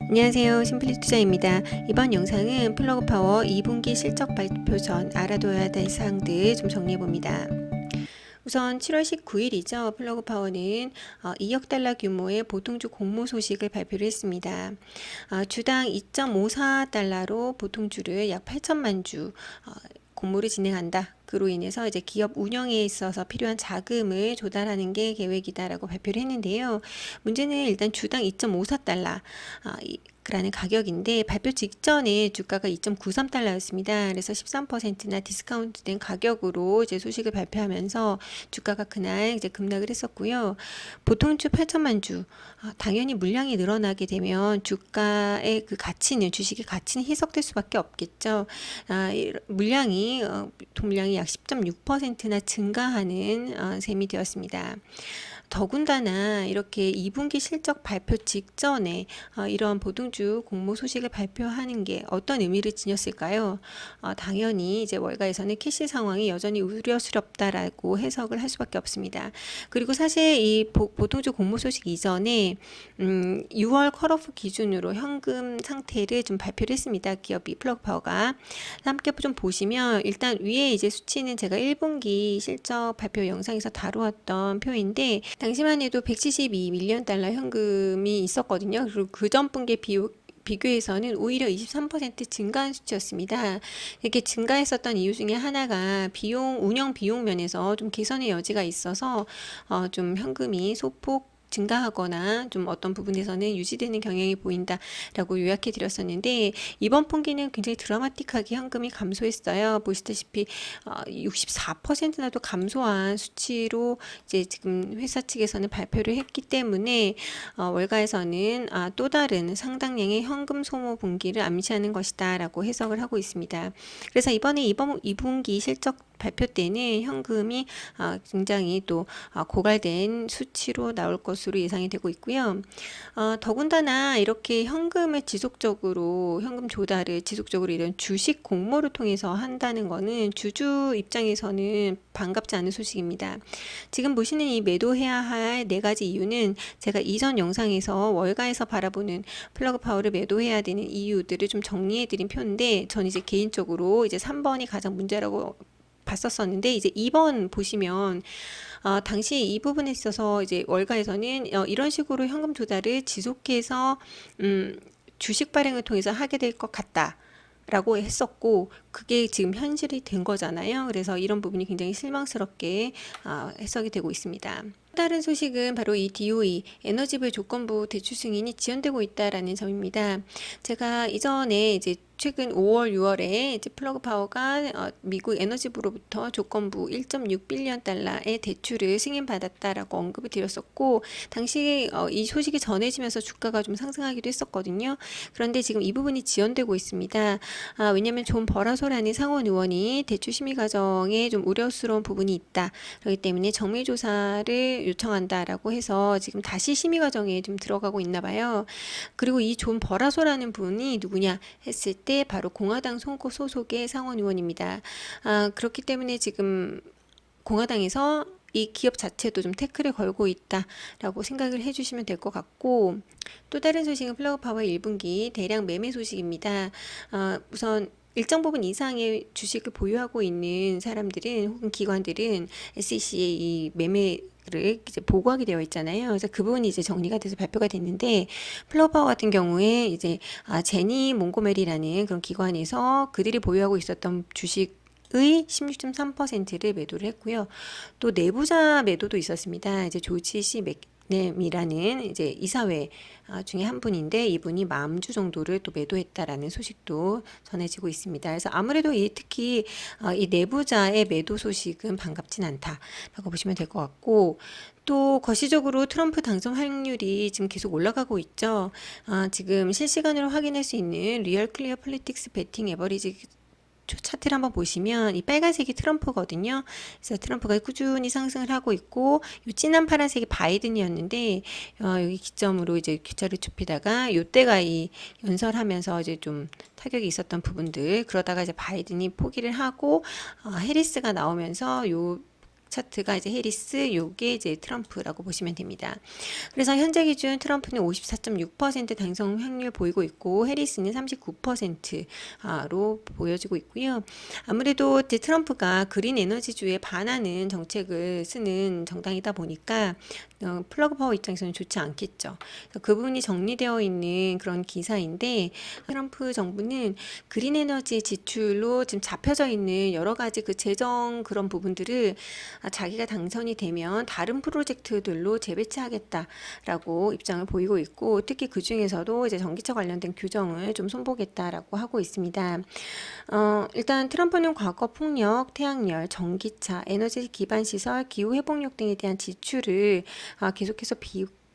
안녕하세요. 심플리 투자입니다. 이번 영상은 플러그 파워 2분기 실적 발표 전 알아둬야 될 사항들 좀 정리해 봅니다. 우선 7월 19일이죠. 플러그 파워는 2억 달러 규모의 보통주 공모 소식을 발표를 했습니다. 주당 2.54달러로 보통주를 약 8천만 주 공모를 진행한다. 그로 인해서 이제 기업 운영에 있어서 필요한 자금을 조달하는 게 계획이다라고 발표를 했는데요. 문제는 일단 주당 2.54달러 라는 가격인데 발표 직전에 주가가 2.93달러였습니다. 그래서 13%나 디스카운트된 가격으로 이제 소식을 발표하면서 주가가 그날 이제 급락을 했었고요. 보통주 8천만 주 당연히 물량이 늘어나게 되면 주가의 그 가치는 주식의 가치는 희석될 수밖에 없겠죠. 물량이 동물량이 약 10.6%나 증가하는 셈이 되었습니다. 더군다나 이렇게 2분기 실적 발표 직전에 이런 보통주 공모 소식을 발표하는 게 어떤 의미를 지녔을까요? 당연히 이제 월가에서는 캐시 상황이 여전히 우려스럽다라고 해석을 할 수밖에 없습니다. 그리고 사실 이 보통주 공모 소식 이전에 6월 컷오프 기준으로 현금 상태를 좀 발표를 했습니다. 기업이 플러그 파워가 함께 좀 보시면 일단 위에 이제 수치는 제가 1분기 실적 발표 영상에서 다루었던 표인데 당시만 해도 172밀리언 달러 현금이 있었거든요. 그리고 그 전 분기 비교해서는 오히려 23% 증가한 수치였습니다. 이렇게 증가했었던 이유 중에 하나가 운영 비용 면에서 좀 개선의 여지가 있어서 좀 현금이 소폭 증가하거나 좀 어떤 부분에서는 유지되는 경향이 보인다라고 요약해 드렸었는데 이번 분기는 굉장히 드라마틱하게 현금이 감소했어요. 보시다시피 64%나도 감소한 수치로 이제 지금 회사 측에서는 발표를 했기 때문에 월가에서는 또 다른 상당량의 현금 소모 분기를 암시하는 것이다라고 해석을 하고 있습니다. 그래서 이번 2분기 실적 발표 때는 현금이 굉장히 또 고갈된 수치로 나올 것으로 예상이 되고 있고요. 더군다나 이렇게 현금 조달을 지속적으로 이런 주식 공모를 통해서 한다는 것은 주주 입장에서는 반갑지 않은 소식입니다. 지금 보시는 이 매도해야 할 네 가지 이유는 제가 이전 영상에서 월가에서 바라보는 플러그 파워를 매도해야 되는 이유들을 좀 정리해 드린 표인데 전 이제 개인적으로 이제 3번이 가장 문제라고 봤었었는데 이제 2번 보시면 당시 이 부분에 있어서 이제 월가에서는 이런 식으로 현금 조달을 지속해서 주식 발행을 통해서 하게 될 것 같다. 라고 했었고 그게 지금 현실이 된 거잖아요. 그래서 이런 부분이 굉장히 실망스럽게 해석이 되고 있습니다. 또 다른 소식은 바로 이 DOE 에너지부의 조건부 대출 승인이 지연되고 있다라는 점입니다. 제가 이전에 이제 최근 5월, 6월에 이제 플러그 파워가 미국 에너지부로부터 조건부 1.6빌리언 달러의 대출을 승인받았다라고 언급을 드렸었고 당시 이 소식이 전해지면서 주가가 좀 상승하기도 했었거든요. 그런데 지금 이 부분이 지연되고 있습니다. 왜냐하면 존 버라소라는 상원 의원이 대출 심의 과정에 좀 우려스러운 부분이 있다. 그렇기 때문에 정밀조사를 요청한다라고 해서 지금 다시 심의 과정에 좀 들어가고 있나 봐요. 그리고 이 존 버라소라는 분이 누구냐 했을 때 바로 공화당 소속의 상원 의원입니다. 그렇기 때문에 지금 공화당에서 이 기업 자체도 좀 태클을 걸고 있다라고 생각을 해주시면 될 것 같고 또 다른 소식은 플러그 파워 1분기 대량 매매 소식입니다. 우선 일정 부분 이상의 주식을 보유하고 있는 사람들은 혹은 기관들은 SEC의 이 매매를 이제 보고하게 되어 있잖아요. 그래서 그 부분이 이제 정리가 돼서 발표가 됐는데 플러그 파워 같은 경우에 이제 제니 몽고메리라는 그런 기관에서 그들이 보유하고 있었던 주식 의 16.3%를 매도를 했고요. 또 내부자 매도도 있었습니다. 이제 조지 씨 맥nem이라는 이제 이사회 중에 한 분인데 이분이 40주 정도를 또 매도했다라는 소식도 전해지고 있습니다. 그래서 아무래도 특히 이 내부자의 매도 소식은 반갑진 않다라고 보시면 될 것 같고 또 거시적으로 트럼프 당선 확률이 지금 계속 올라가고 있죠. 지금 실시간으로 확인할 수 있는 리얼 클리어 폴리틱스 베팅 에버리지 차트를 한번 보시면 이 빨간색이 트럼프거든요. 그래서 트럼프가 꾸준히 상승을 하고 있고 이 진한 파란색이 바이든이었는데 여기 기점으로 이제 기차를 좁히다가 요때가 이 연설하면서 이제 좀 타격이 있었던 부분들 그러다가 이제 바이든이 포기를 하고 해리스가 나오면서 요 차트가 이제 해리스, 요게 이제 트럼프라고 보시면 됩니다. 그래서 현재 기준 트럼프는 54.6% 당선 확률 보이고 있고 해리스는 39%로 보여지고 있고요. 아무래도 이제 트럼프가 그린 에너지주에 반하는 정책을 쓰는 정당이다 보니까 플러그 파워 입장에서는 좋지 않겠죠. 그 부분이 정리되어 있는 그런 기사인데 트럼프 정부는 그린 에너지 지출로 지금 잡혀져 있는 여러 가지 그 재정 그런 부분들을 자기가 당선이 되면 다른 프로젝트들로 재배치하겠다라고 입장을 보이고 있고 특히 그 중에서도 이제 전기차 관련된 규정을 좀 손보겠다라고 하고 있습니다. 일단 트럼프는 과거 폭력, 태양열, 전기차, 에너지 기반 시설, 기후 회복력 등에 대한 지출을 계속해서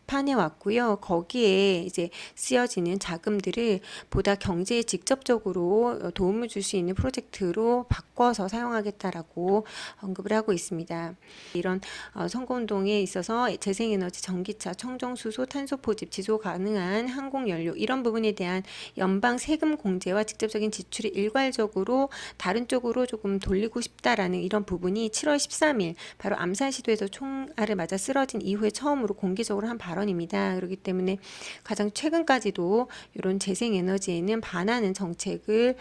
판해 왔고요. 거기에 이제 쓰여지는 자금들을 보다 경제에 직접적으로 도움을 줄 수 있는 프로젝트로 바꿔서 사용하겠다라고 언급을 하고 있습니다. 이런 선거운동에 있어서 재생에너지, 전기차, 청정수소, 탄소 포집, 지속 가능한 항공연료 이런 부분에 대한 연방 세금 공제와 직접적인 지출이 일괄적으로 다른 쪽으로 조금 돌리고 싶다라는 이런 부분이 7월 13일 바로 암살 시도에서 총알을 맞아 쓰러진 이후에 처음으로 공개적으로 한 발언입니다. 그렇기 때문에 가장 최근까지도 이런 재생에너지에는 반하는 정책을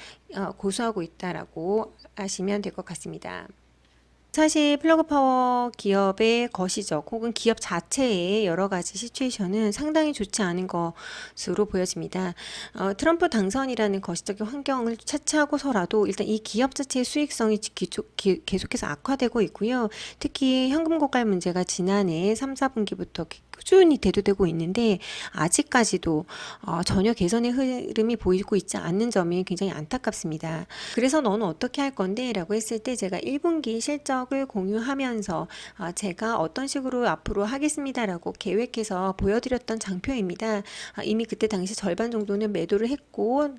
고수하고 있다라고 하시면 될 것 같습니다. 사실 플러그 파워 기업의 거시적 혹은 기업 자체의 여러 가지 시츄에이션은 상당히 좋지 않은 것으로 보여집니다. 트럼프 당선이라는 거시적인 환경을 차치하고서라도 일단 이 기업 자체의 수익성이 계속해서 악화되고 있고요. 특히 현금 고갈 문제가 지난해 3, 4분기부터 꾸준히 대두되고 있는데 아직까지도 전혀 개선의 흐름이 보이고 있지 않는 점이 굉장히 안타깝습니다. 그래서 너는 어떻게 할 건데? 라고 했을 때 제가 1분기 실적을 공유하면서 제가 어떤 식으로 앞으로 하겠습니다라고 계획해서 보여드렸던 장표입니다. 이미 그때 당시 절반 정도는 매도를 했고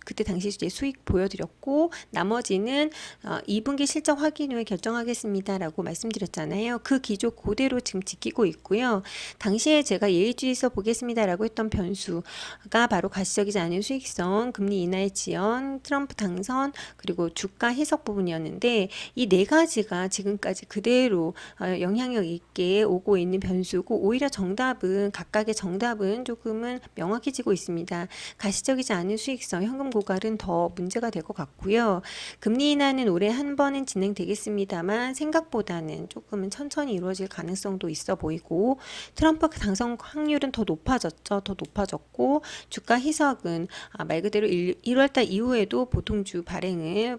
그때 당시 이제 수익 보여드렸고 나머지는 2분기 실적 확인 후에 결정하겠습니다라고 말씀드렸잖아요. 그 기조 그대로 지금 지키고 있고요. 당시에 제가 예의주의서 보겠습니다라고 했던 변수가 바로 가시적이지 않은 수익성, 금리 인하의 지연, 트럼프 당선, 그리고 주가 해석 부분이었는데 이 네 가지가 지금까지 그대로 영향력 있게 오고 있는 변수고 오히려 정답은 각각의 정답은 조금은 명확해지고 있습니다. 가시적이지 않은 수익성, 현금 고갈은 더 문제가 될 것 같고요. 금리 인하는 올해 한 번은 진행되겠습니다만 생각보다는 조금은 천천히 이루어질 가능성도 있어 보이고 트럼프 당선 확률은 더 높아졌죠. 더 높아졌고 주가 희석은 말 그대로 1월달 이후에도 보통주 발행을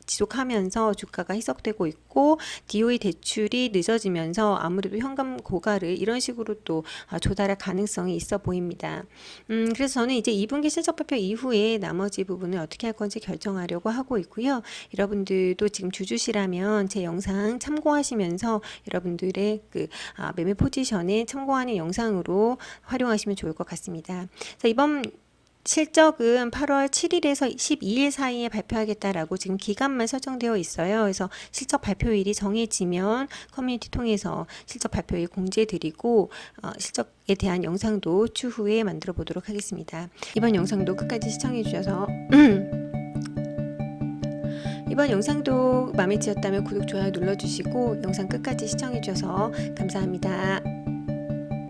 지속하면서 주가가 희석되고 있고 DOE 대출이 늦어지면서 아무래도 현금 고갈을 이런 식으로 또 조달할 가능성이 있어 보입니다. 그래서 저는 이제 2분기 실적 발표 이후에 나머지 부분을 어떻게 할 건지 결정하려고 하고 있고요. 여러분들도 지금 주주시라면 제 영상 참고하시면서 여러분들의 그 매매 포지션에 참고하는 영상으로 활용하시면 좋을 것 같습니다. 자, 이번 실적은 8월 7일에서 12일 사이에 발표하겠다라고 지금 기간만 설정되어 있어요. 그래서 실적 발표일이 정해지면 커뮤니티 통해서 실적 발표일 공지해드리고 실적에 대한 영상도 추후에 만들어 보도록 하겠습니다. 이번 영상도 끝까지 시청해 주셔서 이번 영상도 마음에 드셨다면 구독, 좋아요 눌러주시고 영상 끝까지 시청해 주셔서 감사합니다.